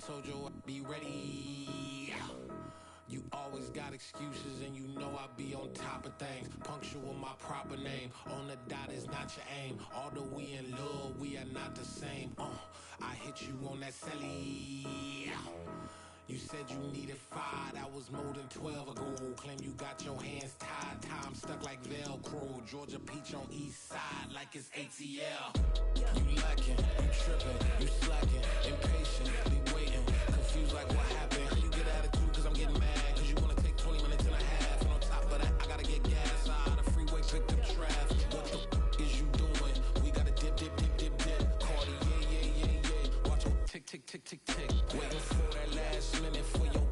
told you I'd be ready. You always got excuses and you know I be on top of things. Punctual my proper name. On the dot is not your aim. Although we in love, we are not the same. I hit you on that celly. You said you needed 5, that was more than 12 ago. Claim you got your hands tied, time stuck like Velcro. Georgia peach on east side like it's ATL. You lacking, you tripping, you slacking, impatient, be waiting, confused like what happened. How you get attitude cause I'm getting mad, cause you wanna take 20 minutes and a half. And on top of that, I gotta get gas out of the freeway, pick up traffic. What the f is you doing? We gotta dip, dip, dip, dip, dip. Cardi, yeah. Watch your tick, tick, tick, tick, tick. Waiting for that last minute for your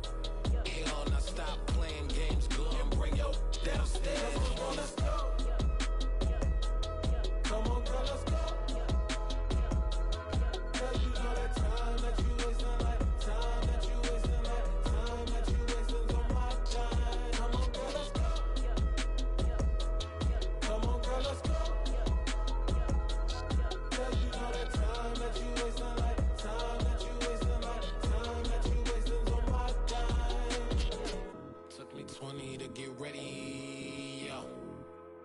hell. Now stop playing games, go and bring your downstairs. Come on, let's go. Come on, girl, let's go. Cause you know that time that you wasting, like time that you wasting, like time that you wasting on my time. Come on, girl, let's go. Come on, girl, let's go. Cause you know that time that you wasting, like time that you wasting, like time that you wasting on my time. Took me 20 to get ready, yo.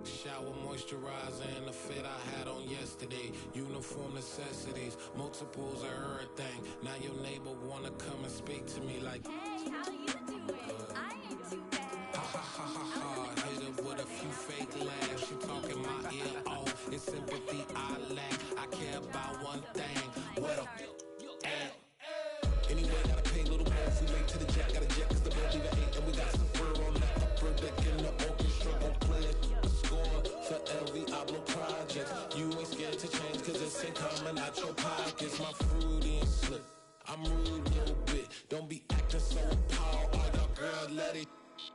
Shower, moisturizer, and the fit I had on yesterday. Uniform necessities, multiples of everything. Now your neighbor wanna come and speak to me like, hey, how you doing? I ain't too bad. Ha ha ha ha ha. Hit her with a few fake laughs. She talking my ear off. It's sympathy I lack. I care about one thing. What up? Anyway, gotta pay a little more if we make to the jet. Got a jet cause the boat leave at 8. And we got some fur on that upper deck in the orchestra. Gon' play it. Score for every Ablo project. You ain't scared to change cause it's ain't coming out your pockets. My fruity and slip. I'm rude a little bit. Don't be acting so appalled. All y'all girl, let it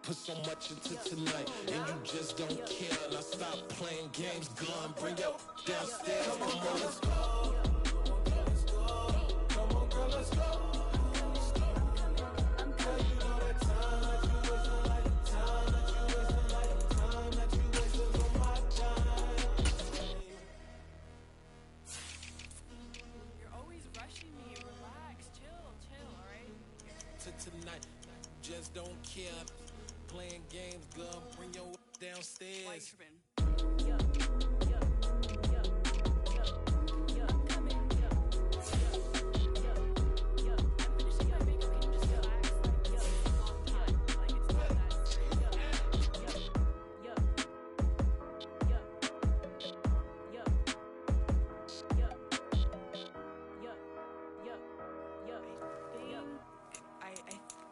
put so much into tonight. And you just don't care. Now stop playing games. Gun, bring your downstairs. Come on, girl, let's go. Come on, girl, let's go. Tonight, just don't care. Playing games, gun, bring your downstairs.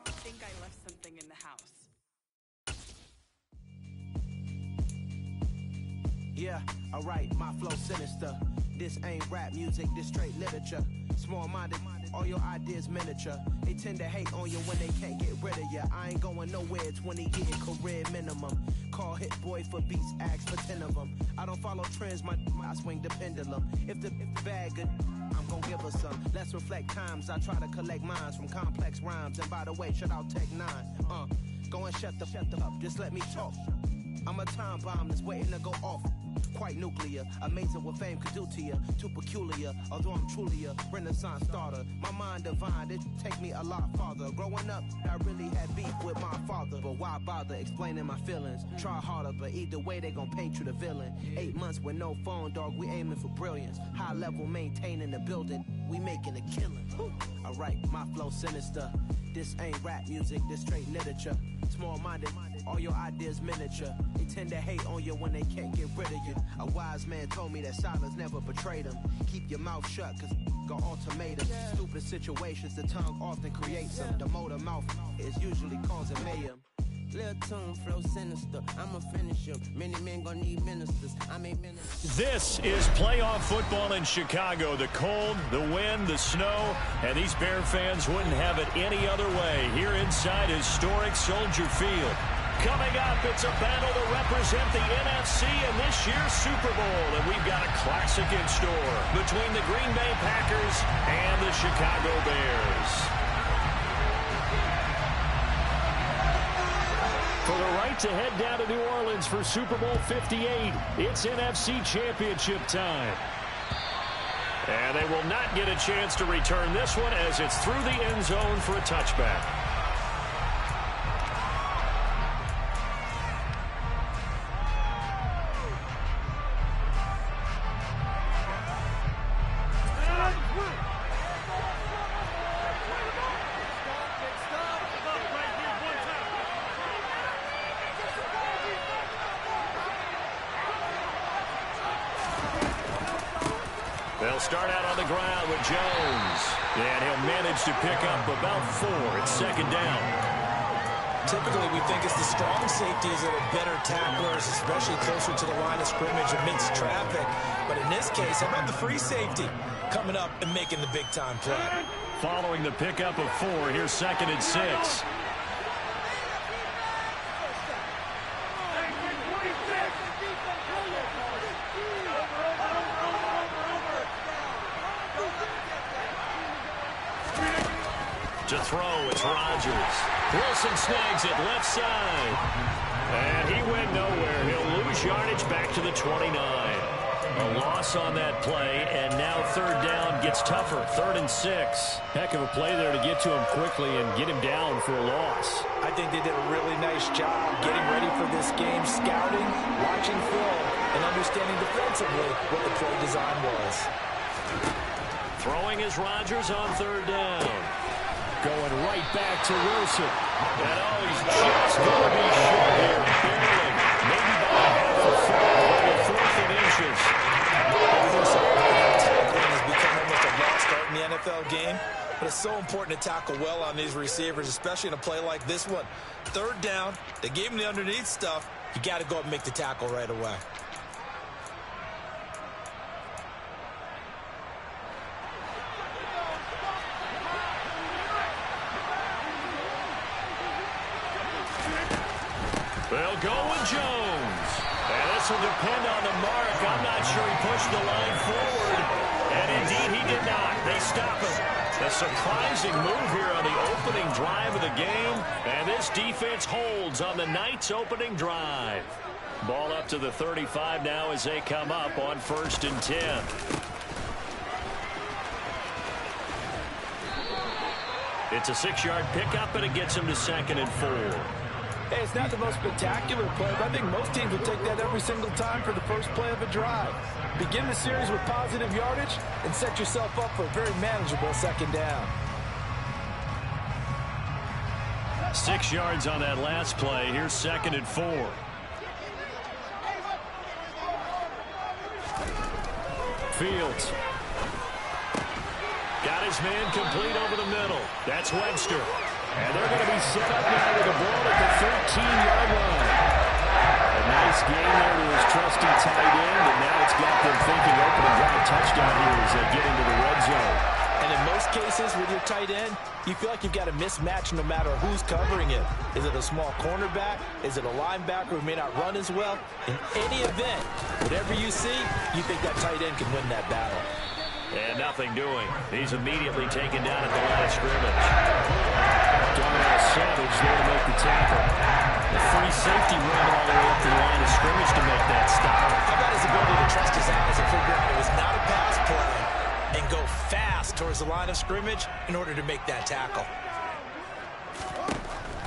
I think I left something in the house. Yeah, alright, my flow sinister. This ain't rap music, this straight literature. Small-minded, all your ideas miniature. They tend to hate on you when they can't get rid of you. I ain't going nowhere, 20 year career minimum. Call Hit Boy for beats, ask for 10 of them. I don't follow trends, I swing the pendulum. If the bag good, I'm gon' give her some. Let's reflect times, I try to collect minds from complex rhymes. And by the way, shout out Tech 9. Go and shut the up, just let me talk. I'm a time bomb that's waiting to go off. Quite nuclear, amazing what fame could do to you. Too peculiar, although I'm truly a renaissance starter. My mind divine, it take me a lot farther. Growing up, I really had beef with my father. But why bother explaining my feelings? Try harder, but either way they gon' paint you the villain. 8 months with no phone, dog, we aiming for brilliance. High level maintaining the building, we making a killing. Alright, my flow sinister. This ain't rap music, this straight literature. Small-minded, all your ideas miniature. They tend to hate on you when they can't get rid of you. A wise man told me that silence never betrayed him. Keep your mouth shut, cause got ultimatums. Stupid situations, the tongue often creates them. The motor mouth is usually causing mayhem. Lil' tune, flow sinister. I'ma finish him. Many men gon' need ministers. I make ministers. This is playoff football in Chicago. The cold, the wind, the snow, and these Bear fans wouldn't have it any other way. Here inside historic Soldier Field. Coming up, it's a battle to represent the NFC in this year's Super Bowl. And we've got a classic in store between the Green Bay Packers and the Chicago Bears. For the right to head down to New Orleans for Super Bowl 58, it's NFC Championship time. And they will not get a chance to return this one as it's through the end zone for a touchback. They'll start out on the ground with Jones. And he'll manage to pick up about 4. It's second down. Typically, we think it's the strong safeties that are better tacklers, especially closer to the line of scrimmage amidst traffic. But in this case, how about the free safety coming up and making the big-time play? Following the pickup of 4, here's second and 6. To throw, it's Rodgers. Wilson snags it left side. And he went nowhere. He'll lose yardage back to the 29. A loss on that play, and now third down gets tougher. 3rd and 6. Heck of a play there to get to him quickly and get him down for a loss. I think they did a really nice job getting ready for this game, scouting, watching film, and understanding defensively what the play design was. Throwing is Rodgers on third down. Going right back to Wilson. And he's just going to be short here. Barely. Maybe by half a foot. 4th and inches. Tackling has become almost a lost art in the NFL game. But it's so important to tackle well on these receivers, especially in a play like this one. Third down, they gave him the underneath stuff. You got to go up and make the tackle right away. They'll go with Jones. And this will depend on the mark. I'm not sure he pushed the line forward. And indeed, he did not. They stop him. A surprising move here on the opening drive of the game. And this defense holds on the night's opening drive. Ball up to the 35 now as they come up on 1st and 10. It's a 6-yard pickup, and it gets him to 2nd and 4. Hey, it's not the most spectacular play, but I think most teams will take that every single time for the first play of a drive. Begin the series with positive yardage and set yourself up for a very manageable second down. 6 yards on that last play. Here's 2nd and 4. Fields. Got his man complete over the middle. That's Webster. And they're going to be set up now with the ball at the 13-yard line. A nice game there to his trusty tight end, and now it's got them thinking opening drive touchdown here as they get into the red zone. And in most cases with your tight end, you feel like you've got a mismatch no matter who's covering it. Is it a small cornerback? Is it a linebacker who may not run as well? In any event, whatever you see, you think that tight end can win that battle. And nothing doing. He's immediately taken down at the line of scrimmage. Darnell Savage there to make the tackle. The free safety running all the way up the line of scrimmage to make that stop. How about his ability to trust his eyes and figure out it was not a pass play and go fast towards the line of scrimmage in order to make that tackle.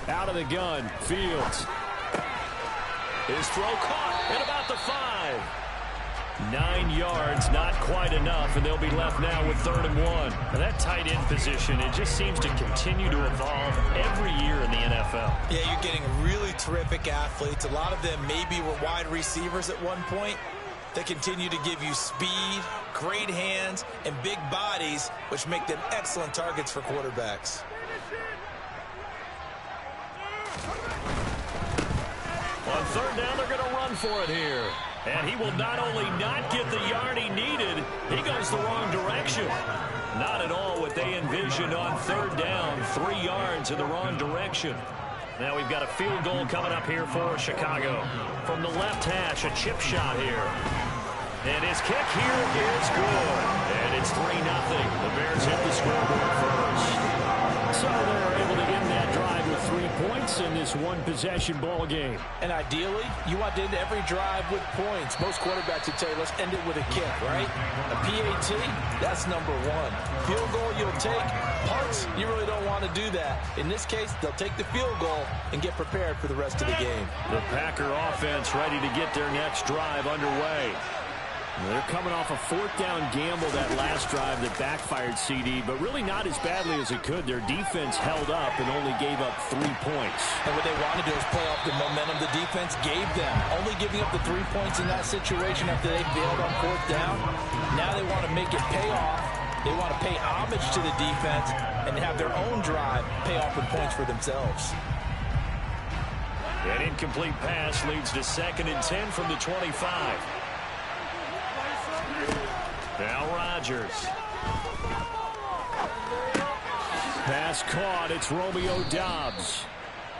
Out of the gun, Fields. His throw caught at about the 5. 9 yards, not quite enough, and they'll be left now with 3rd and 1. And that tight end position, it just seems to continue to evolve every year in the NFL. Yeah, you're getting really terrific athletes. A lot of them maybe were wide receivers at one point. They continue to give you speed, great hands, and big bodies, which make them excellent targets for quarterbacks. On 3rd down, they're going to run for it here. And he will not only not get the yard he needed, he goes the wrong direction. Not at all what they envisioned on 3rd down. 3 yards in the wrong direction. Now we've got a field goal coming up here for Chicago. From the left hash, a chip shot here. And his kick here is good. And it's 3-0. The Bears hit the scoreboard first. So they're able to end that drive with 3 points. points in this one-possession ball game. And ideally, you want to end every drive with points. Most quarterbacks would tell you, let's end it with a kick, right? A PAT, that's number one. Field goal you'll take. Punts, you really don't want to do that. In this case, they'll take the field goal and get prepared for the rest of the game. The Packer offense ready to get their next drive underway. They're coming off a fourth down gamble that last drive that backfired, CD, but really not as badly as it could. Their defense held up and only gave up 3 points. And what they wanted to do is play off the momentum the defense gave them. Only giving up the 3 points in that situation after they bailed on fourth down. Now they want to make it pay off. They want to pay homage to the defense and have their own drive pay off with points for themselves. An incomplete pass leads to 2nd and 10 from the 25. Now Rodgers. Pass caught. It's Romeo Doubs.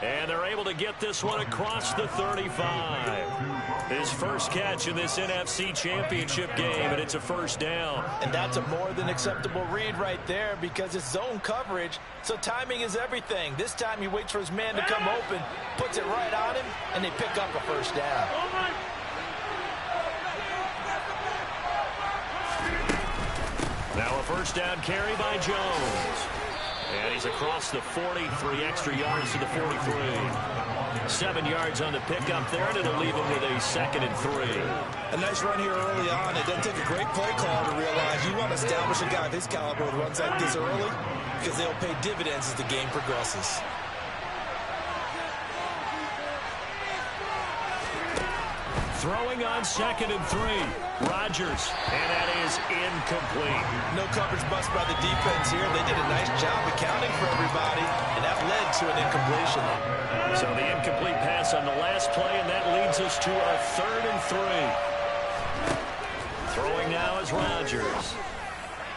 And they're able to get this one across the 35. His first catch in this NFC Championship game, and it's a first down. And that's a more than acceptable read right there because it's zone coverage, so timing is everything. This time he waits for his man to come open, puts it right on him, and they pick up a first down. Now a first down carry by Jones. And he's across the 40, 3 extra yards to the 43. 7 yards on the pickup there, and it'll leave him with a 2nd and 3. A nice run here early on. It doesn't take a great play call to realize you want to establish a guy of his caliber with runs like this early because they'll pay dividends as the game progresses. Throwing on 2nd and 3. Rodgers, and that is incomplete. No coverage bust by the defense here. They did a nice job accounting for everybody, and that led to an incompletion. So the incomplete pass on the last play, and that leads us to our 3rd and 3. Throwing now is Rodgers.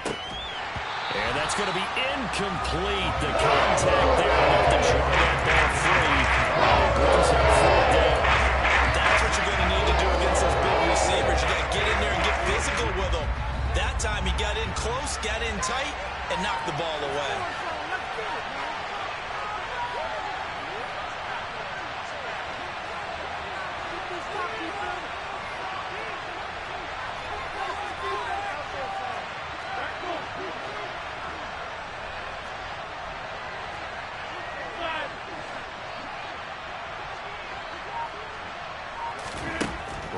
And that's going to be incomplete. The contact there enough to draw that ball free. Brings up 4th down. That's what you're going to need to do against those big receivers. You got to get in there and get physical with them. That time he got in close, got in tight, and knocked the ball away.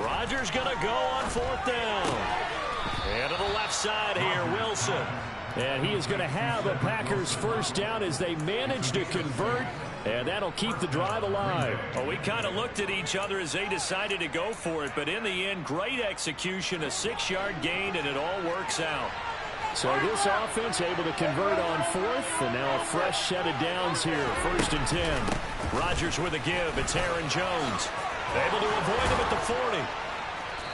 Rodgers going to go on 4th down. And to the left side here, Wilson. And he is going to have a Packers first down as they manage to convert. And that'll keep the drive alive. Well, we kind of looked at each other as they decided to go for it. But in the end, great execution, a 6-yard gain, and it all works out. So this offense able to convert on 4th. And now a fresh set of downs here, 1st and 10. Rodgers with a give. It's Aaron Jones. Able to avoid him at the 40.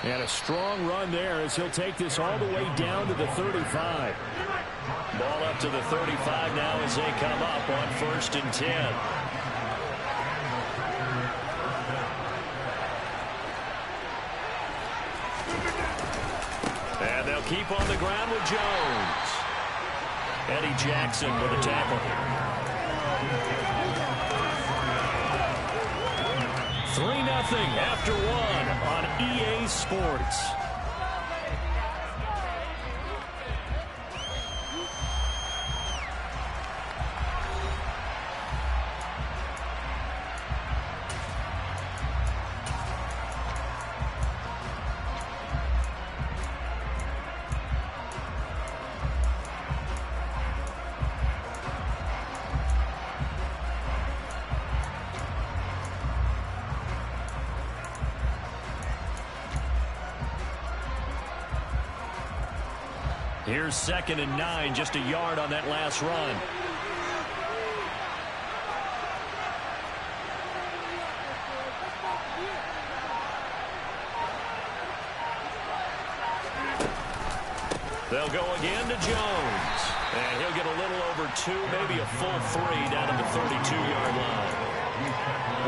And a strong run there as he'll take this all the way down to the 35. Ball up to the 35 now as they come up on 1st and 10. And they'll keep on the ground with Jones. Eddie Jackson with a tackle. 3-0 after 1 on EA Sports. Here's 2nd and 9, just a yard on that last run. They'll go again to Jones. And he'll get a little over 2, maybe a full 3 down to the 32-yard line.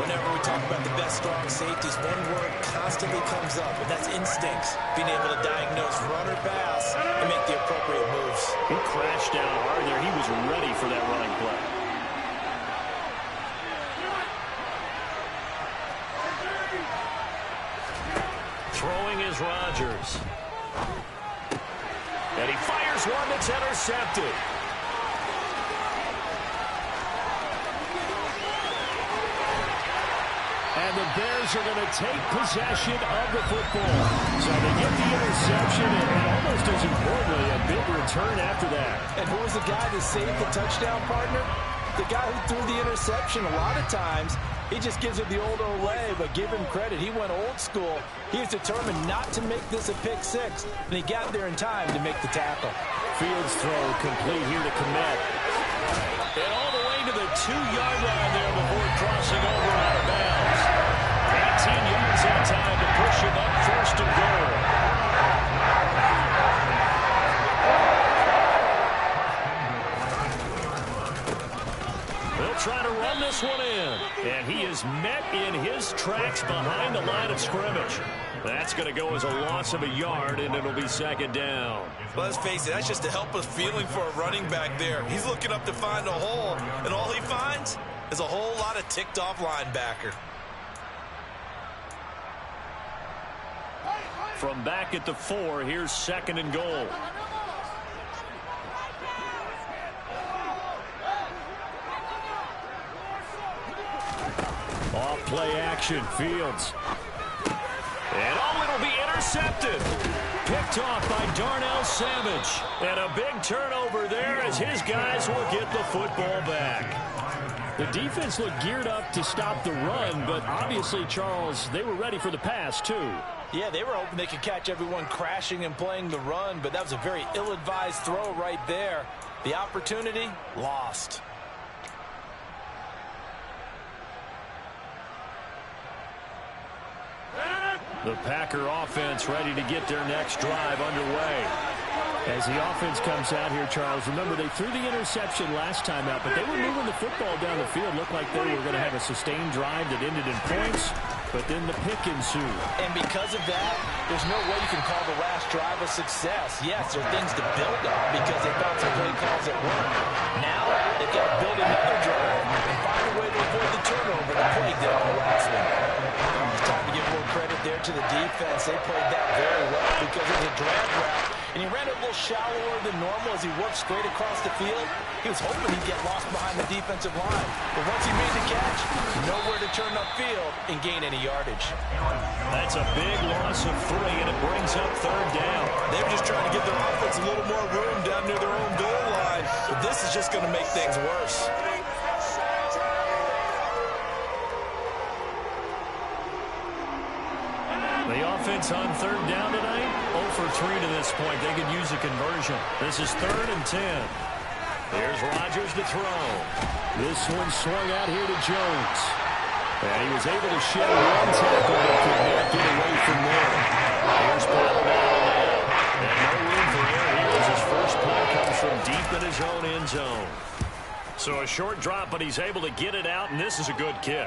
Whenever we talk about the best strong safeties, one word constantly comes up, and that's instincts. Being able to diagnose run or pass and make the appropriate moves. He crashed down hard there. He was ready for that running play. Here's Rodgers. And he fires one that's intercepted. And the Bears are going to take possession of the football. So they get the interception, and almost as importantly, a big return after that. And who was the guy that saved the touchdown, partner? The guy who threw the interception. A lot of times, he just gives it the old Olay, but give him credit. He went old school. He was determined not to make this a pick six, and he got there in time to make the tackle. Fields throw complete here to Komet. And all the way to the 2-yard line there before crossing over out of bounds. 18 yards on time to push him up first and goal. They'll try to run this one in. And he is met in his tracks behind the line of scrimmage. That's going to go as a loss of a yard, and it'll be second down. Well, let's face it, that's just a helpless feeling for a running back there. He's looking up to find a hole, and all he finds is a whole lot of ticked-off linebacker. From back at the 4, here's second and goal. Off play action, Fields. And it'll be intercepted. Picked off by Darnell Savage. And a big turnover there as his guys will get the football back. The defense looked geared up to stop the run, but obviously, Charles, they were ready for the pass, too. Yeah, they were hoping they could catch everyone crashing and playing the run, but that was a very ill-advised throw right there. The opportunity, lost. The Packer offense ready to get their next drive underway. As the offense comes out here, Charles, remember they threw the interception last time out, but they were moving the football down the field. Looked like they were going to have a sustained drive that ended in points, but then the pick ensued. And because of that, there's no way you can call the last drive a success. Yes, there are things to build on because they found some play calls that worked. Now they've got to build another drive and find a way to avoid the turnover that plagued them on the last one. It's time to give more credit there to the defense. They played that very well because it was a drag route. And he ran it a little shallower than normal as he worked straight across the field. He was hoping he'd get lost behind the defensive line. But once he made the catch, nowhere to turn upfield and gain any yardage. That's a big loss of 3, and it brings up third down. They were just trying to give their offense a little more room down near their own goal line. But this is just going to make things worse. The offense on third down tonight, 0 for 3 to this point. They could use a conversion. This is 3rd and 10. Here's Rodgers to throw. This one swung out here to Jones. And he was able to shed one tackle but could not get away from there. Here's Powell now. And no room for error here as his first play comes from deep in his own end zone. So a short drop, but he's able to get it out, and this is a good kick.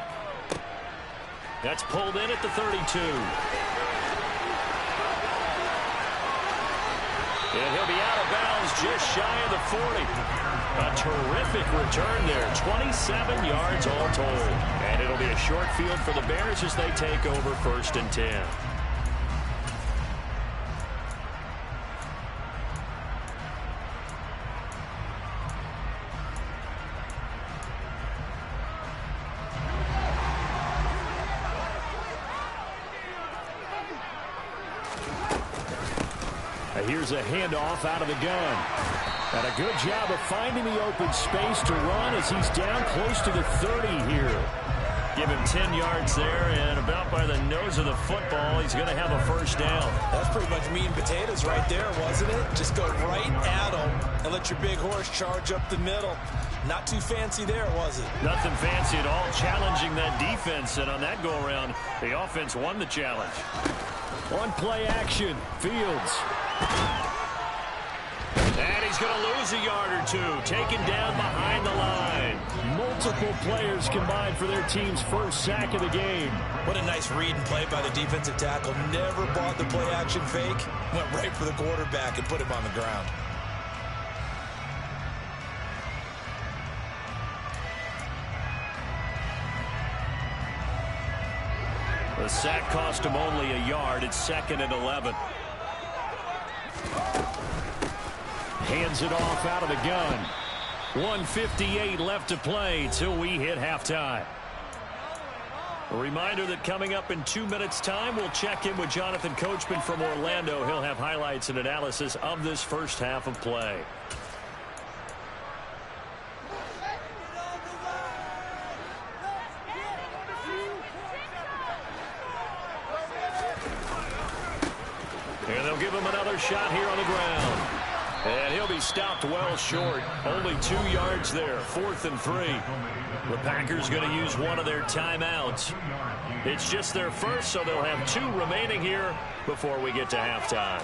That's pulled in at the 32. And he'll be out of bounds just shy of the 40. A terrific return there. 27 yards all told. And it'll be a short field for the Bears as they take over 1st and 10. Here's a handoff out of the gun. And a good job of finding the open space to run as he's down close to the 30 here. Give him 10 yards there, and about by the nose of the football, he's going to have a first down. That's pretty much meat and potatoes right there, wasn't it? Just go right at him and let your big horse charge up the middle. Not too fancy there, was it? Nothing fancy at all, challenging that defense, and on that go-around, the offense won the challenge. On play action, Fields. And he's going to lose a yard or 2, taken down behind the line. Multiple players combined for their team's first sack of the game. What a nice read and play by the defensive tackle. Never bought the play action fake. Went right for the quarterback and put him on the ground. The sack cost him only a yard. It's 2nd and 11. Hands it off out of the gun. 1:58 left to play till we hit halftime. A reminder that coming up in 2 minutes' time, we'll check in with Jonathan Coachman from Orlando. He'll have highlights and analysis of this first half of play. And they'll give him another shot here on the ground. And he'll be stopped well short. Only 2 yards there. 4th and 3. The Packers going to use one of their timeouts. It's just their first, so they'll have 2 remaining here before we get to halftime.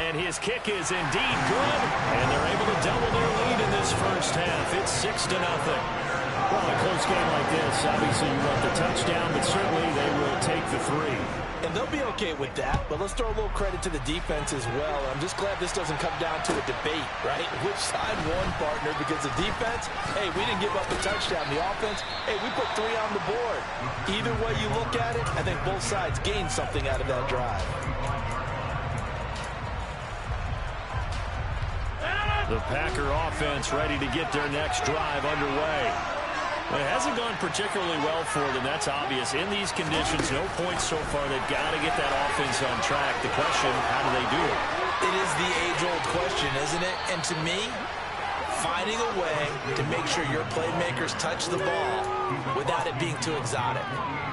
And his kick is indeed good. And they're able to double their lead in this first half. It's 6-0. Well, a close game like this, obviously you want the touchdown, but certainly they will take the 3. And they'll be okay with that, but let's throw a little credit to the defense as well. I'm just glad this doesn't come down to a debate, right? Which side won, partner? Because the defense, hey, we didn't give up a touchdown. The offense, hey, we put 3 on the board. Either way you look at it, I think both sides gained something out of that drive. The Packer offense ready to get their next drive underway. It hasn't gone particularly well for them. That's obvious. In these conditions, no points so far. They've got to get that offense on track. The question, how do they do it? It is the age-old question, isn't it? And to me, finding a way to make sure your playmakers touch the ball without it being too exotic.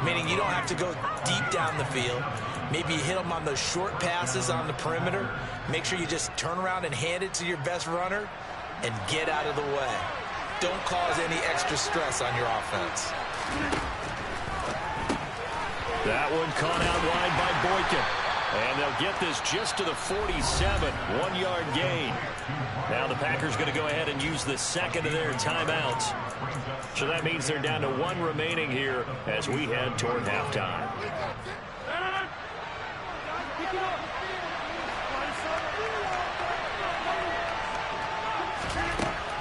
Meaning you don't have to go deep down the field. Maybe you hit them on those short passes on the perimeter. Make sure you just turn around and hand it to your best runner and get out of the way. Don't cause any extra stress on your offense. That one caught out wide by Boykin. And they'll get this just to the 47. 1-yard gain. Now the Packers going to go ahead and use the second of their timeouts. So that means they're down to 1 remaining here as we head toward halftime.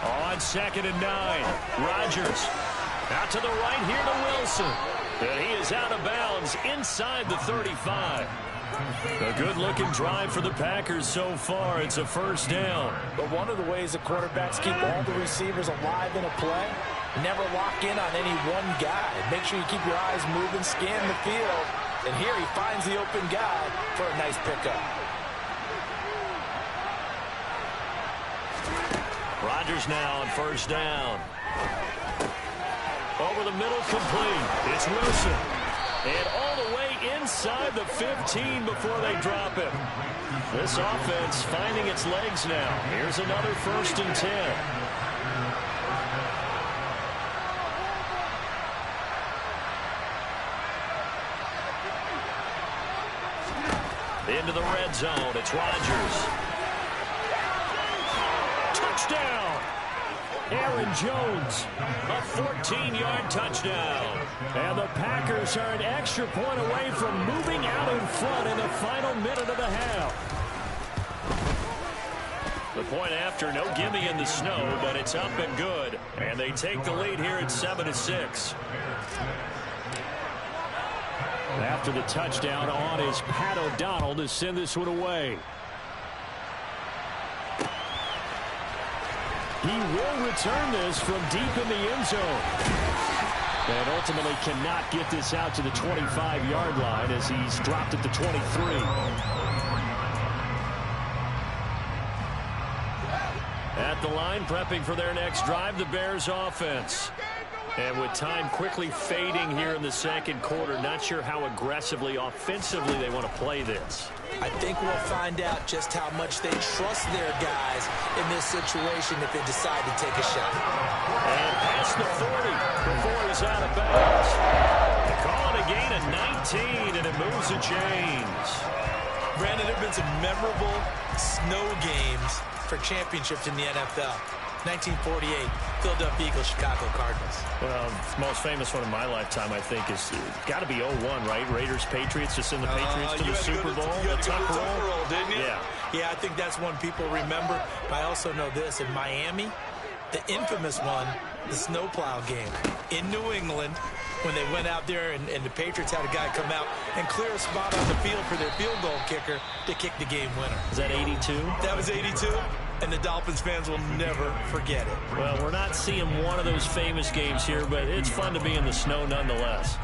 On 2nd and 9, Rodgers out to the right here to Wilson. And he is out of bounds inside the 35. A good-looking drive for the Packers so far. It's a first down. But one of the ways the quarterbacks keep all the receivers alive in a play, never lock in on any one guy. Make sure you keep your eyes moving, scan the field. And here he finds the open guy for a nice pickup. Rodgers now on first down. Over the middle, complete. It's Wilson. And all the way inside the 15 before they drop him. This offense finding its legs now. Here's another 1st and 10. Into the red zone. It's Rodgers. Touchdown! Aaron Jones, a 14-yard touchdown. And the Packers are an extra point away from moving out in front in the final minute of the half. The point after, no gimme in the snow, but it's up and good. And they take the lead here at 7-6. After the touchdown on is Pat O'Donnell to send this one away. He will return this from deep in the end zone. And ultimately cannot get this out to the 25-yard line as he's dropped at the 23. At the line, prepping for their next drive, the Bears offense. And with time quickly fading here in the second quarter, not sure how aggressively, offensively they want to play this. I think we'll find out just how much they trust their guys in this situation if they decide to take a shot. And past the 40 before he's out of bounds. They call it a gain of 19, and it moves the chains. Brandon, there have been some memorable snow games for championships in the NFL. 1948, Philadelphia Eagles, Chicago Cardinals. Well, the most famous one in my lifetime, I think, is got to be 01, right? Raiders, Patriots, just in the Patriots to the Super Bowl. You had to go to the Tuck roll, didn't you? Yeah. Yeah, I think that's one people remember. I also know this. In Miami, the infamous one, the snowplow game in New England. when they went out there and the Patriots had a guy come out and clear a spot on the field for their field goal kicker to kick the game winner. Is that 82? That was 82, and the Dolphins fans will never forget it. Well, we're not seeing one of those famous games here, but it's fun to be in the snow nonetheless.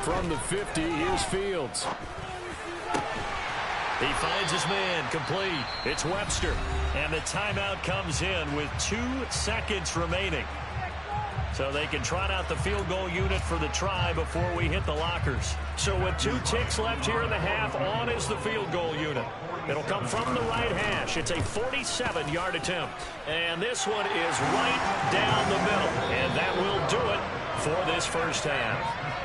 From the 50, here's Fields. He finds his man, complete. It's Webster. And the timeout comes in with 2 seconds remaining. So they can trot out the field goal unit for the try before we hit the lockers. So with 2 ticks left here in the half, on is the field goal unit. It'll come from the right hash. It's a 47-yard attempt. And this one is right down the middle. And that will do it for this first half.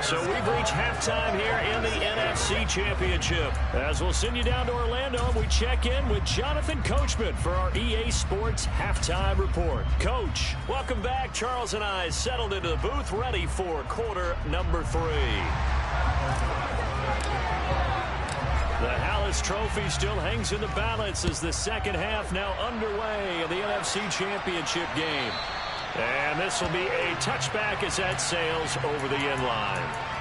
So we've reached halftime here in the NFC Championship. As we'll send you down to Orlando, we check in with Jonathan Coachman for our EA Sports Halftime Report. Coach, welcome back. Charles and I settled into the booth, ready for quarter number 3. The Hallis Trophy still hangs in the balance as the second half now underway of the NFC Championship game. And this will be a touchback as that sails over the end line.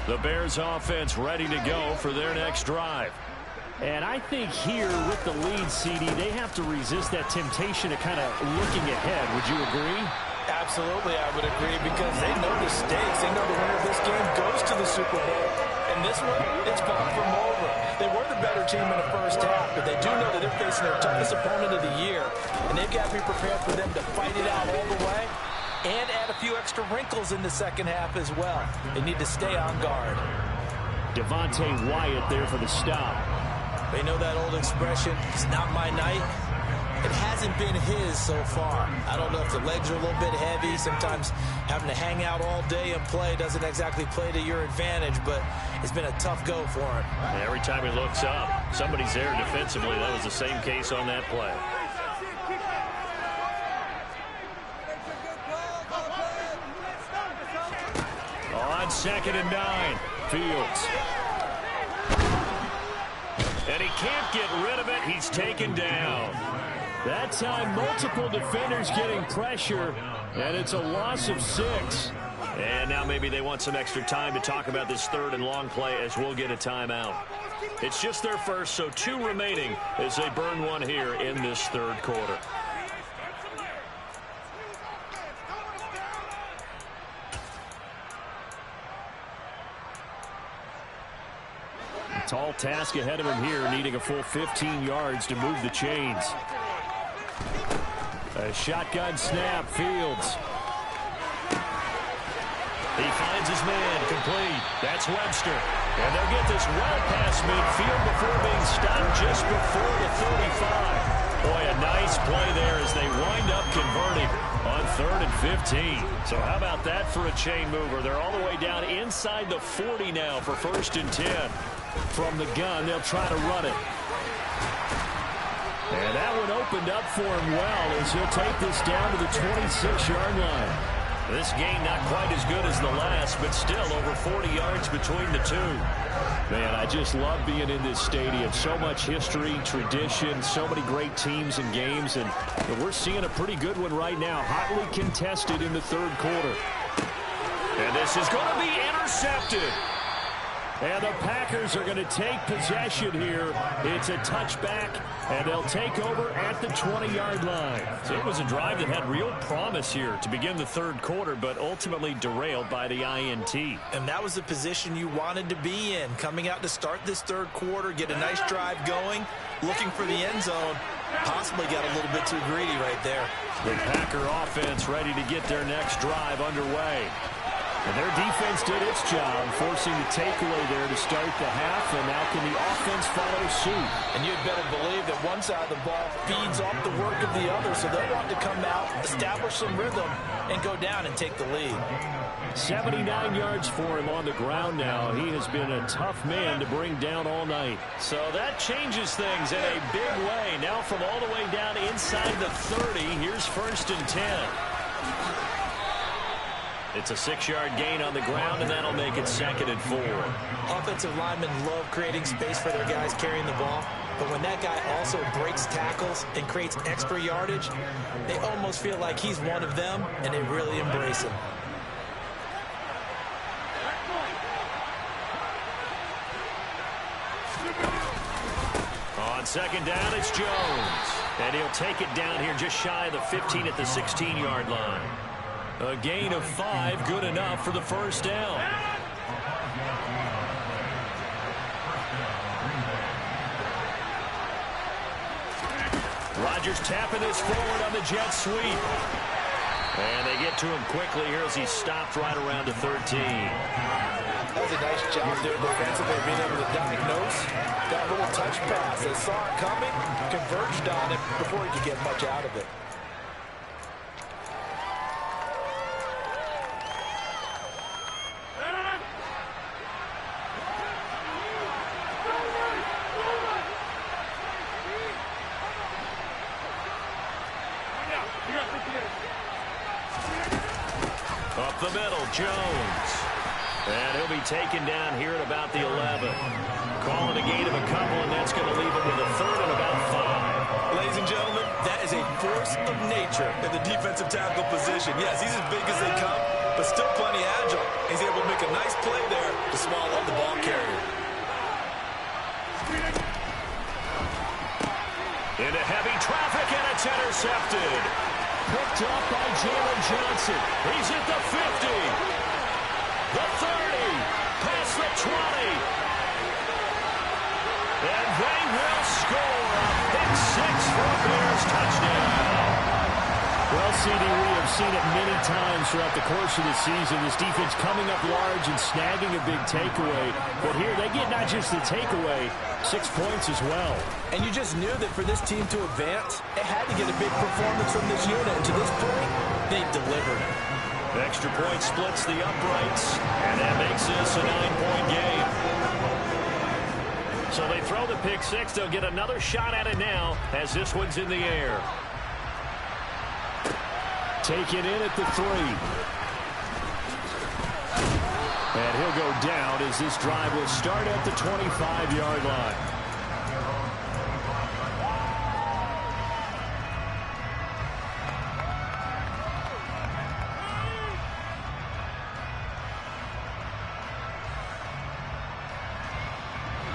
The Bears offense ready to go for their next drive. And I think here with the lead, CD, they have to resist that temptation of kind of looking ahead. Would you agree? Absolutely, I would agree, because they know the stakes. They know the winner of this game goes to the Super Bowl. And this one, it's far from over. They were the better team in the first half, but they do know that they're facing their toughest opponent of the year. And they've got to be prepared for them to fight it out all the way and add a few extra wrinkles in the second half as well. They need to stay on guard. Devontae Wyatt there for the stop. They know that old expression, it's not my night. It hasn't been his so far. I don't know if the legs are a little bit heavy. Sometimes having to hang out all day and play doesn't exactly play to your advantage, but it's been a tough go for him. Every time he looks up, somebody's there defensively. That was the same case on that play. On 2nd and 9, Fields. And he can't get rid of it. He's taken down. That time, multiple defenders getting pressure, and it's a loss of 6. And now maybe they want some extra time to talk about this 3rd and long play as we'll get a timeout. It's just their first, so 2 remaining as they burn one here in this 3rd quarter. Tall task ahead of him here, needing a full 15 yards to move the chains. A shotgun snap, Fields. He finds his man, complete. That's Webster. And they'll get this well past midfield before being stopped just before the 35. Boy, a nice play there as they wind up converting on 3rd and 15. So how about that for a chain mover? They're all the way down inside the 40 now for 1st and 10. From the gun, they'll try to run it. And that one opened up for him well as he'll take this down to the 26-yard line. This game not quite as good as the last, but still over 40 yards between the two. Man, I just love being in this stadium. So much history, tradition, so many great teams and games, and we're seeing a pretty good one right now, hotly contested in the 3rd quarter. And this is going to be intercepted. And the Packers are going to take possession here. It's a touchback, and they'll take over at the 20-yard line. So it was a drive that had real promise here to begin the 3rd quarter, but ultimately derailed by the INT. And that was the position you wanted to be in, coming out to start this 3rd quarter, get a nice drive going, looking for the end zone. Possibly got a little bit too greedy right there. The Packer offense ready to get their next drive underway. And their defense did its job, forcing the takeaway there to start the half, and now can the offense follow suit? And you'd better believe that one side of the ball feeds off the work of the other, so they'll want to come out, establish some rhythm, and go down and take the lead. 79 yards for him on the ground now. He has been a tough man to bring down all night. So that changes things in a big way. Now from all the way down inside the 30, here's 1st and 10. It's a 6-yard gain on the ground, and that'll make it 2nd and 4. Offensive linemen love creating space for their guys carrying the ball, but when that guy also breaks tackles and creates extra yardage, they almost feel like he's one of them, and they really embrace him. On 2nd down, it's Jones. And he'll take it down here just shy of the 15 at the 16-yard line. A gain of 5, good enough for the 1st down. Rodgers tapping this forward on the jet sweep. And they get to him quickly here as he's stopped right around the 13. That was a nice job there defensively, being able to diagnose that little touch pass. They saw it coming, converged on it before he could get much out of it. Up the middle, Jones. And he'll be taken down here at about the 11. Calling a gain of a couple, and that's going to leave him with a 3rd and about 5. Ladies and gentlemen, that is a force of nature in the defensive tackle position. Yes, he's as big as they come, but still plenty agile. He's able to make a nice play there to swallow the ball carrier. Into heavy traffic, and it's intercepted. Picked up by Jalen Johnson. He's at the 50. The 30. Past the 20. And they will score a pick 6 for a Bears touchdown. Well, CD, we have seen it many times throughout the course of the season. This defense coming up large and snagging a big takeaway. But here, they get not just the takeaway, 6 points as well. And you just knew that for this team to advance, it had to get a big performance from this unit. And to this point, they've delivered. Extra point splits the uprights, and that makes this a 9-point game. So they throw the pick 6. They'll get another shot at it now as this one's in the air. Take it in at the 3. And he'll go down as this drive will start at the 25-yard line.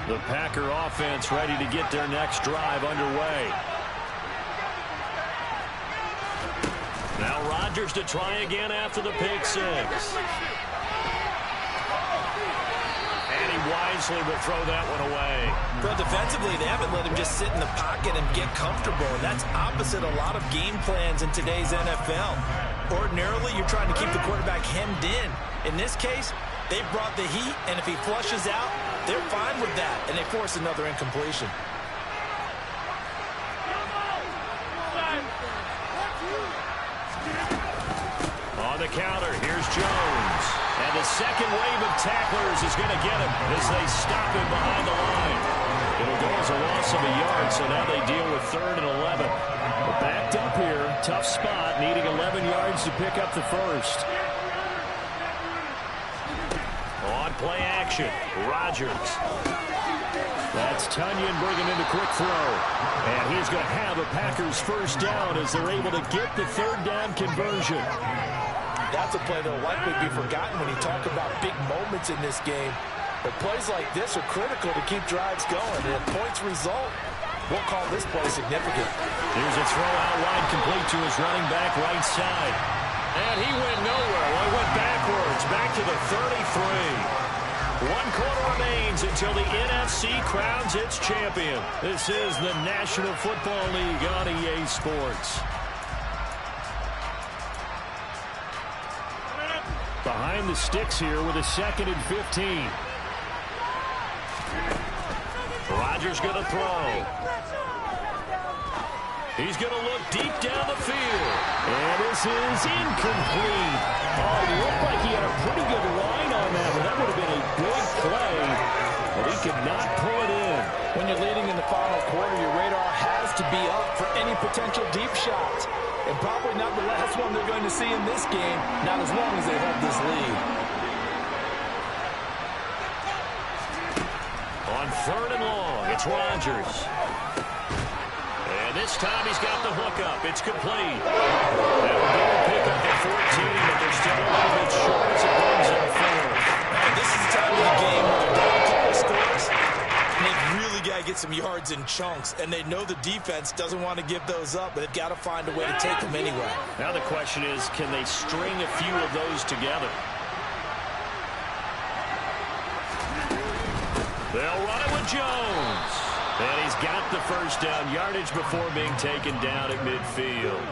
The Packer offense ready to get their next drive underway. Now Rodgers to try again after the pick 6. And he wisely will throw that one away. Well, defensively, they haven't let him just sit in the pocket and get comfortable. And that's opposite a lot of game plans in today's NFL. Ordinarily, you're trying to keep the quarterback hemmed in. In this case, they brought the heat, and if he flushes out, they're fine with that, and they force another incompletion. On the counter, here's Jones. And the second wave of tacklers is going to get him as they stop him behind the line. It'll go as a loss of a yard, so now they deal with 3rd and 11. But backed up here, tough spot, needing 11 yards to pick up the 1st. On play action, Rodgers. That's Tunyon bringing in the quick throw. And he's going to have a Packers 1st down as they're able to get the 3rd down conversion. That's a play that will likely be forgotten when you talk about big moments in this game. But plays like this are critical to keep drives going. And if points result, we'll call this play significant. Here's a throw out wide complete to his running back right side. And he went nowhere. Well, he went backwards, back to the 33. 1 quarter remains until the NFC crowns its champion. This is the National Football League on EA Sports. Behind behind the sticks here with a 2nd and 15. Rodgers going to throw. He's going to look deep down the field. And this is incomplete. Oh, it looked like he had a pretty good line on that one. That would have been a big play, but he could not pull it in. When you're leading in the final quarter, your radar has to be up for any potential deep shots. And probably not the last one they're going to see in this game, not as long as they hold this lead. On 3rd and long, it's Rodgers. And this time he's got the hookup. It's complete. That'll be a pickup at 14, but they're still a little bit short as it brings up 4th. And this is the time of the game where the ball couple scores, and they've really got to get some yards in chunks. And they know the defense doesn't want to give those up, but they've got to find a way to take them anyway. Now the question is, can they string a few of those together? They'll run it with Jones. And he's got the first down yardage before being taken down at midfield.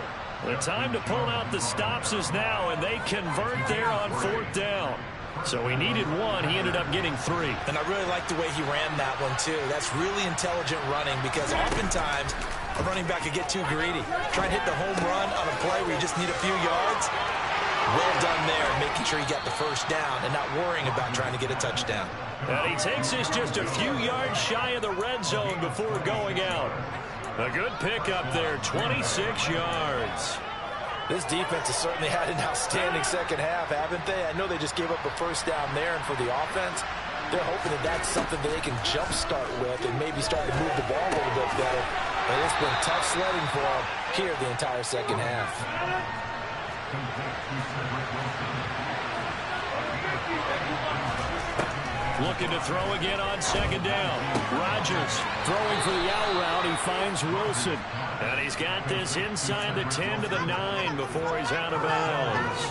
The time to pull out the stops is now, and they convert there on 4th down. So he needed 1. He ended up getting 3. And I really like the way he ran that one, too. That's really intelligent running because oftentimes a running back could get too greedy. Try and hit the home run on a play where you just need a few yards. Well done there, making sure he got the first down and not worrying about trying to get a touchdown. And he takes us just a few yards shy of the red zone before going out. A good pickup there, 26 yards. This defense has certainly had an outstanding second half, haven't they? I know they just gave up a first down there, and for the offense, they're hoping that that's something that they can jumpstart with and maybe start to move the ball a little bit better. But it's been tough sledding for them here the entire second half. Looking to throw again on 2nd down. Rodgers throwing for the out route. He finds Wilson. And he's got this inside the 10 to the 9 before he's out of bounds.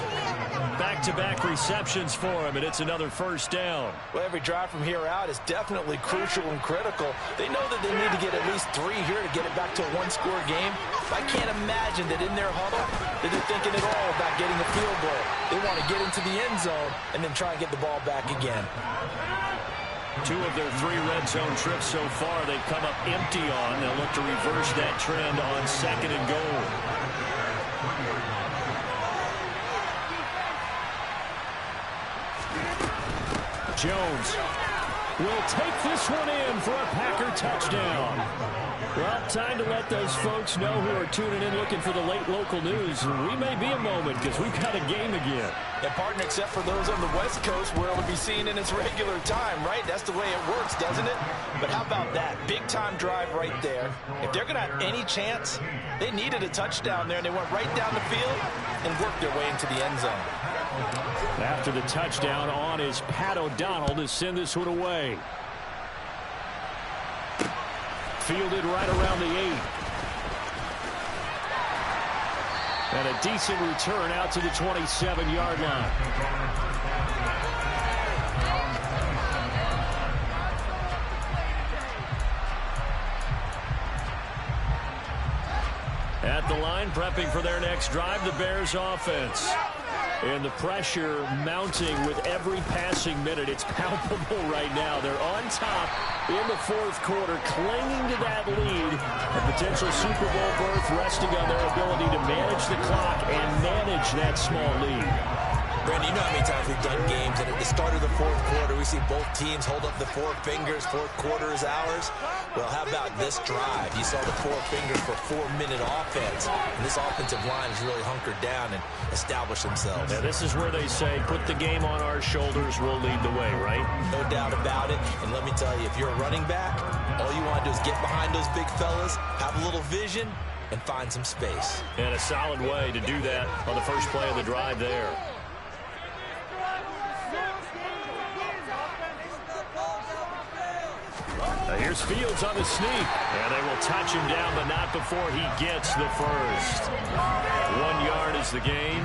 Back-to-back receptions for him, and it's another first down. Well, every drive from here out is definitely crucial and critical. They know that they need to get at least 3 here to get it back to a one-score game. I can't imagine that in their huddle that they're thinking at all about getting a field goal. They want to get into the end zone and then try and get the ball back again. 2 of their 3 red zone trips so far they've come up empty on. They'll look to reverse that trend on 2nd and goal. Jones will take this one in for a Packer touchdown. Well, time to let those folks know who are tuning in looking for the late local news. We may be a moment because we've got a game again. And partner, except for those on the West Coast where it'll be seen in its regular time, right? That's the way it works, doesn't it? But how about that? Big-time drive right there. If they're going to have any chance, they needed a touchdown there, and they went right down the field and worked their way into the end zone. After the touchdown on is Pat O'Donnell to send this one away. Fielded right around the 8. And a decent return out to the 27-yard line. At the line, prepping for their next drive, the Bears offense. And the pressure mounting with every passing minute. It's palpable right now. They're on top in the 4th quarter, clinging to that lead. A potential Super Bowl berth resting on their ability to manage the clock and manage that small lead. Brandon, you know how many times we've done games, and at the start of the 4th quarter, we see both teams hold up the 4 fingers, 4th quarter is ours. Well, how about this drive? You saw the 4 fingers for 4-minute offense, and this offensive line has really hunkered down and established themselves. Yeah, this is where they say, put the game on our shoulders, we'll lead the way, right? No doubt about it, and let me tell you, if you're a running back, all you want to do is get behind those big fellas, have a little vision, and find some space. And a solid way to do that on the first play of the drive there. Here's Fields on the sneak, and they will touch him down, but not before he gets the first. 1 yard is the gain,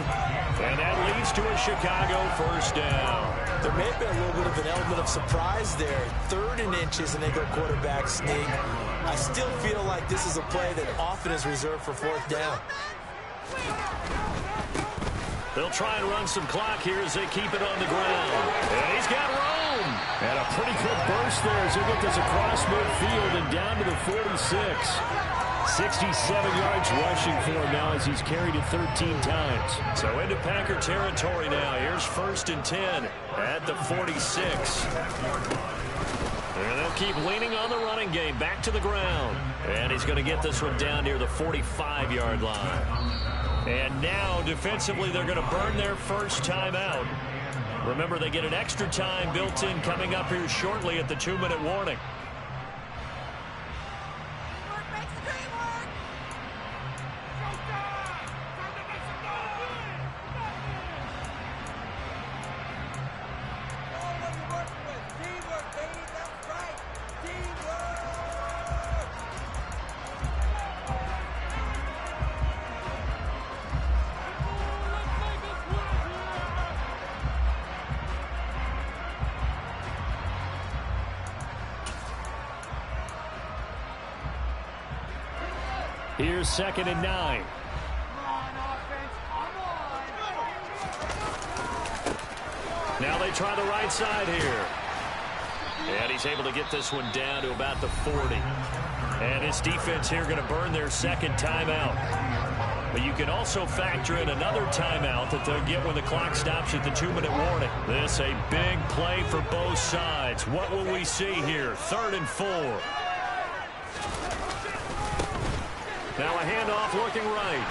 and that leads to a Chicago first down. There may have been a little bit of an element of surprise there. 3rd and inches, and they go quarterback sneak. I still feel like this is a play that often is reserved for 4th down. They'll try and run some clock here as they keep it on the ground. And he's got room. And a pretty quick burst there as they get this across midfield and down to the 46. 67 yards rushing for him now as he's carried it 13 times. So into Packer territory now. Here's 1st and 10 at the 46. And they'll keep leaning on the running game. Back to the ground. And he's going to get this one down near the 45-yard line. And now, defensively, they're going to burn their first timeout. Remember, they get an extra time built in coming up here shortly at the 2-minute warning. Here's 2nd and 9. Now they try the right side here. And he's able to get this one down to about the 40. And his defense here going to burn their second timeout. But you can also factor in another timeout that they'll get when the clock stops at the 2-minute warning. This a big play for both sides. What will we see here? 3rd and 4. Now a handoff looking right.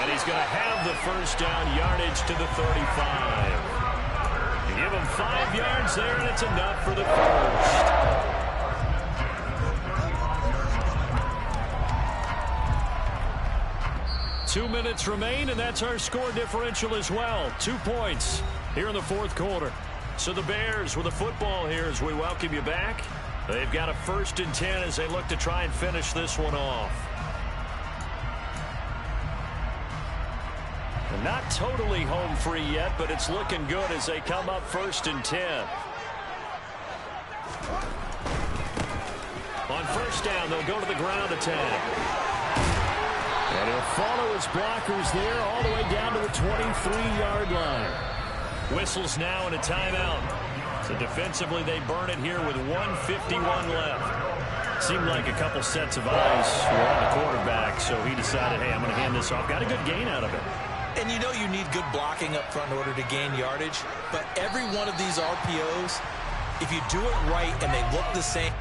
And he's going to have the first down yardage to the 35. You give him 5 yards there, and it's enough for the first. 2 minutes remain, and that's our score differential as well. 2 points here in the 4th quarter. So the Bears with the football here as we welcome you back. They've got a 1st and 10 as they look to try and finish this one off. Not totally home free yet, but it's looking good as they come up 1st and 10. On 1st down, they'll go to the ground attack. And he'll follow his blockers there all the way down to the 23-yard line. Whistles now and a timeout. So defensively, they burn it here with 1:51 left. Seemed like a couple sets of eyes were on the quarterback, so he decided, hey, I'm going to hand this off. Got a good gain out of it. And you know you need good blocking up front in order to gain yardage. But every one of these RPOs, if you do it right and they look the same.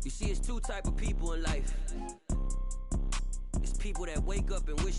You see, it's 2 type of people in life. It's people that wake up and wish